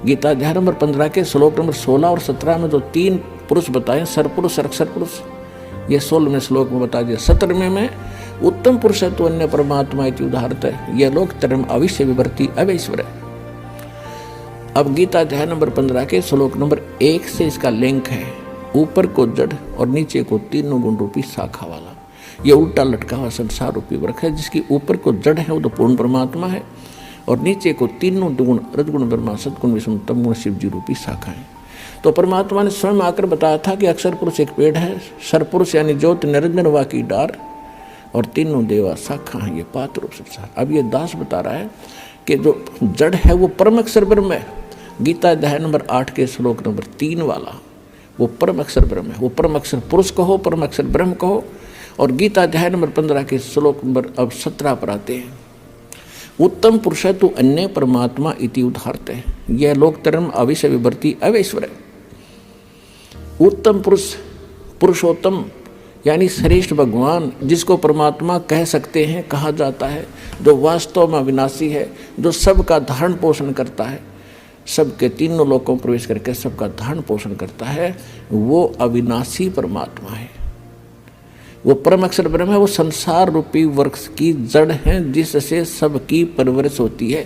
गीता अध्याय नंबर 15 के श्लोक नंबर 16 और 17 में जो 3 पुरुष बताए, सरपुरुष, सरक्षर पुरुष, ये 16वें श्लोक में बता दिया। 17वें में उत्तम पुरुष तो अन्य परमात्मा इति उदाहरत है, यह लोक तरम अविश्य विवर्ती अवैश्वर है। अब गीता अध्याय नंबर 15 के श्लोक नंबर 1 से इसका लिंक है, ऊपर को जड़ और नीचे को तीनों गुण रूपी शाखा वाला। यह उल्टा लटका हुआ संसार रूपी वृक्ष है, जिसकी ऊपर को जड़ है वो तो पूर्ण परमात्मा है, और नीचे को तीनों दुगुण रजगुण ब्रह्मा सदगुण विष्णु तमगुण शिव जी रूपी शाखा है। तो परमात्मा ने स्वयं आकर बताया था कि अक्षर पुरुष एक पेड़ है, सरपुरुष यानी ज्योत निरंजन वा की डार, और तीनों देवा शाखा है, ये पात्र रूप संसार। अब ये दास बता रहा है कि जो जड़ है वो परम अक्षर ब्रह्म है। गीता अध्याय नंबर 8 के श्लोक नंबर 3 वाला वो परम अक्षर ब्रह्म है। वो परम अक्षर पुरुष कहो, परम अक्षर ब्रह्म कहो। और गीता अध्याय नंबर 15 के श्लोक नंबर अब 17 पर आते हैं, उत्तम पुरुष तो अन्य परमात्मा इति उदाहरत है, यह लोकतरम अविश्य विवर्ती अवैश्वर है। उत्तम पुरुष, पुरुषोत्तम यानी श्रेष्ठ भगवान, जिसको परमात्मा कह सकते हैं, कहा जाता है, जो वास्तव में अविनाशी है, जो सबका धारण पोषण करता है, सबके तीनों लोकों में प्रवेश करके सबका धारण पोषण करता है, वो अविनाशी परमात्मा है। वो परम अक्षर ब्रह्म है। वो संसार रूपी वृक्ष की जड़ है, जिससे सबकी परवरिश होती है।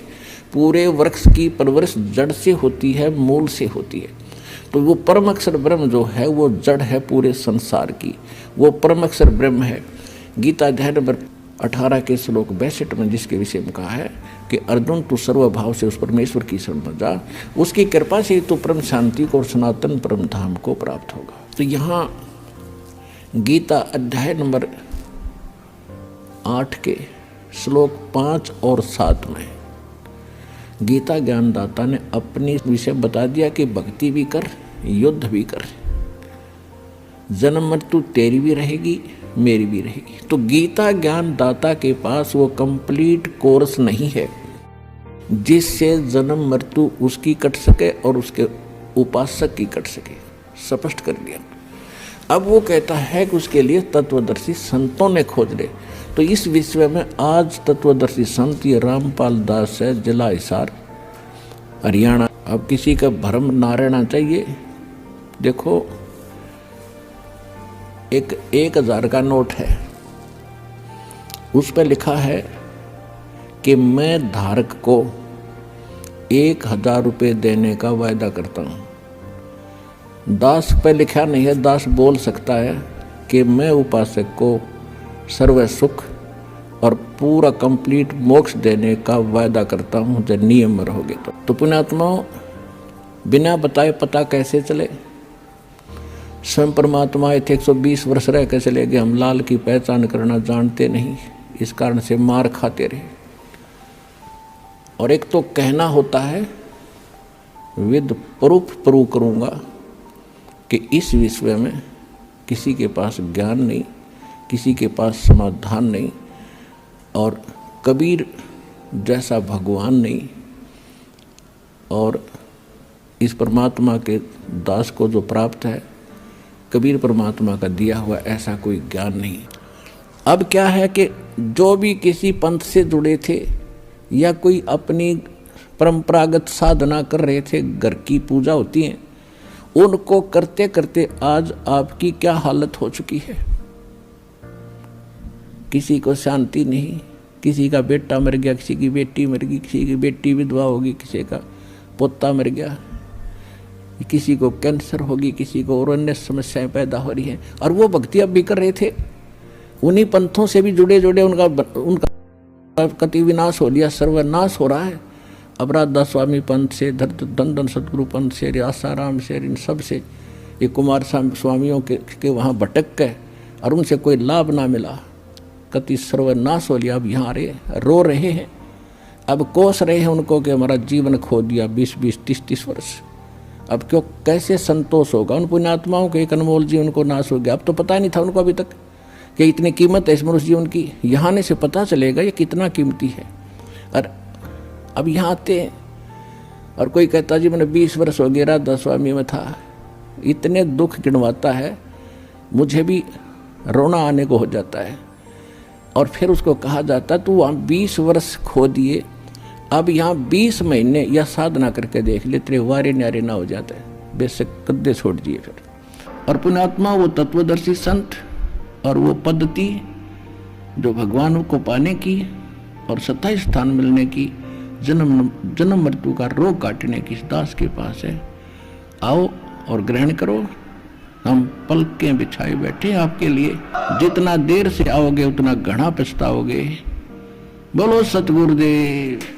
पूरे वृक्ष की परवरिश जड़ से होती है, मूल से होती है। तो वो परम अक्षर ब्रह्म जो है वो जड़ है पूरे संसार की, वो परम अक्षर ब्रह्म है। गीता अध्याय नंबर 18 के श्लोक 62 में जिसके विषय में कहा है कि अर्जुन तू सर्वभाव से उस परमेश्वर की शरण में जा, उसकी कृपा से तू परम शांति को और सनातन परम धाम को प्राप्त होगा। तो यहाँ गीता अध्याय नंबर 8 के श्लोक 5 और 7 में गीता ज्ञानदाता ने अपनी विषय बता दिया कि भक्ति भी कर, युद्ध भी कर, जन्म मृत्यु तेरी भी रहेगी, मेरी भी रहेगी। तो गीता ज्ञानदाता के पास वो कंप्लीट कोर्स नहीं है जिससे जन्म मृत्यु उसकी कट सके और उसके उपासक की कट सके, स्पष्ट कर दिया। अब वो कहता है कि उसके लिए तत्वदर्शी संतों ने खोज ले। तो इस विषय में आज तत्वदर्शी संत ये रामपाल दास है, जिला हिसार, हरियाणा। अब किसी का भ्रम ना रहना चाहिए। देखो, एक 1000 का नोट है, उस पर लिखा है कि मैं धारक को 1000 रुपये देने का वायदा करता हूँ। दास पे लिखा नहीं है, दास बोल सकता है कि मैं उपासक को सर्व सुख और पूरा कंप्लीट मोक्ष देने का वायदा करता हूँ जब नियम में रहोगे। तो पुण्यात्माओं, बिना बताए पता कैसे चले? स्वयं परमात्मा आए थे, 120 वर्ष रह के चले गए। हम लाल की पहचान करना जानते नहीं, इस कारण से मार खाते रहे। और एक तो कहना होता है, विद प्रूफ प्रूव करूँगा कि इस विषय में किसी के पास ज्ञान नहीं, किसी के पास समाधान नहीं, और कबीर जैसा भगवान नहीं, और इस परमात्मा के दास को जो प्राप्त है, कबीर परमात्मा का दिया हुआ ऐसा कोई ज्ञान नहीं। अब क्या है कि जो भी किसी पंथ से जुड़े थे या कोई अपनी परंपरागत साधना कर रहे थे, घर की पूजा होती है, उनको करते करते आज आपकी क्या हालत हो चुकी है। किसी को शांति नहीं, किसी का बेटा मर गया, किसी की बेटी मर गई, किसी की बेटी विधवा होगी, किसी का पोता मर गया, किसी को कैंसर होगी, किसी को और अन्य समस्याएं पैदा हो रही हैं। और वो भक्ति अब भी कर रहे थे, उन्हीं पंथों से भी जुड़े उनका कति विनाश हो लिया, सर्वनाश हो रहा है। अब राधा स्वामी पंथ से, धन सतगुरु पंथ से, आसाराम से, इन सब से, ये कुमार स्वामियों के वहाँ भटक गए और उनसे कोई लाभ ना मिला, कति सर्वनाश हो लिया। अब यहाँ रो रहे हैं, अब कोस रहे हैं उनको कि हमारा जीवन खो दिया 20-20, 30-30 वर्ष। अब क्यों, कैसे संतोष होगा? उन पुण्यात्माओं के एक अनमोल जीवन को नाश हो गया। अब तो पता नहीं था उनको अभी तक कि इतनी कीमत है इस मनुष्य जीवन की। यहाँ आने से पता चलेगा ये कितना कीमती है। और अब यहाँ आते हैं और कोई कहता जी मैंने 20 वर्ष हो गया राधा स्वामी में था, इतने दुख गिनवाता है, मुझे भी रोना आने को हो जाता है। और फिर उसको कहा जाता है तू वहाँ 20 वर्ष खो दिए, अब यहाँ 20 महीने यह साधना करके देख ले, तेरे वारे न्यारे ना हो जाते, बेशक कद्दे छोड़ दिए फिर। और पुण्यात्मा वो तत्वदर्शी संत और वो पद्धति जो भगवान को पाने की और सत्ताई स्थान मिलने की, जन्म मृत्यु का रोग काटने की इस दास के पास है। आओ और ग्रहण करो। हम पलकें बिछाए बैठे आपके लिए। जितना देर से आओगे उतना घना पछताओगे। बोलो सतगुरुदेव।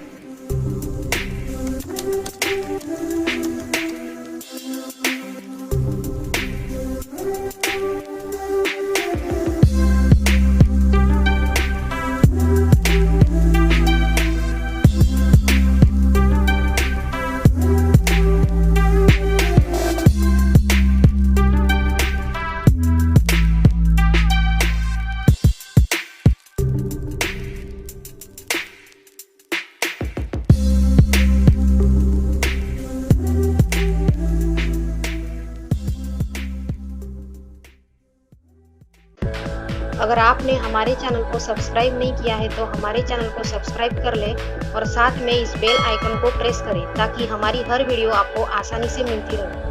अगर आपने हमारे चैनल को सब्सक्राइब नहीं किया है तो हमारे चैनल को सब्सक्राइब कर लें और साथ में इस बेल आइकन को प्रेस करें ताकि हमारी हर वीडियो आपको आसानी से मिलती रहे।